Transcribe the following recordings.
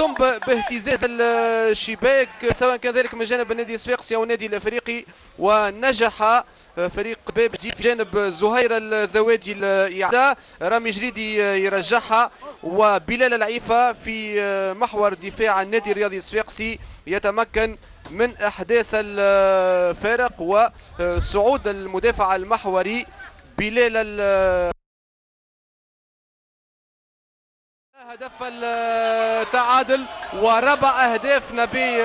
قم باهتزاز الشباك سواء كان ذلك من جانب النادي الصفاقسي او النادي الافريقي، ونجح فريق باب جديد في جانب زهير الذوادي الاعاده، رامي جريدي يرجعها، وبلال العيفه في محور دفاع النادي الرياضي الصفاقسي يتمكن من احداث الفارق وصعود المدافع المحوري بلال هدف التعادل وربع اهداف نبي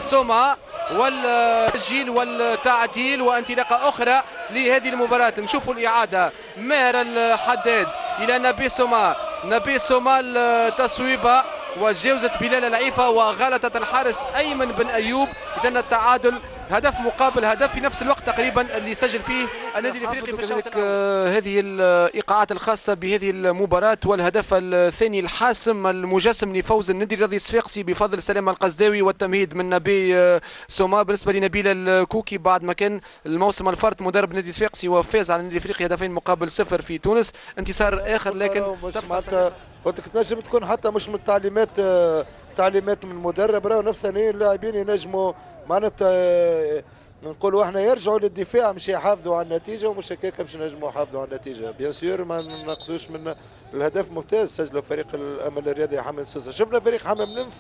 سوما والتسجيل والتعديل وانطلاقه اخرى لهذه المباراه. نشوفوا الاعاده، ماهر الحداد الى نبي سوما، نبي سوما التصويبه وجاوزت بلال العيفه وغلطت الحارس ايمن بن ايوب. اذا التعادل هدف مقابل هدف في نفس الوقت تقريبا اللي سجل فيه النادي الافريقي في الشوط هذه الايقاعات الخاصه بهذه المباراه، والهدف الثاني الحاسم المجسم لفوز النادي الرياضي الصفاقسي بفضل سلام القزداوي والتمهيد من نبي سوما. بالنسبه لنبيل الكوكي بعد ما كان الموسم الفرد مدرب النادي الصفاقسي وفاز على النادي الافريقي هدفين مقابل صفر في تونس، انتصار اخر لكن قلت لك تنجم تكون حتى مش من التعليمات، تعليمات من المدرب، راهو نفس اللاعبين ينجموا معناتها نقولوا احنا يرجعوا للدفاع مش يحافظوا على النتيجه، ومش هكاك باش نجموا يحافظوا على النتيجه. بيان سور ما نقصوش من الهدف ممتاز سجله فريق الامل الرياضي حمام سوسه. شفنا فريق حمام نمف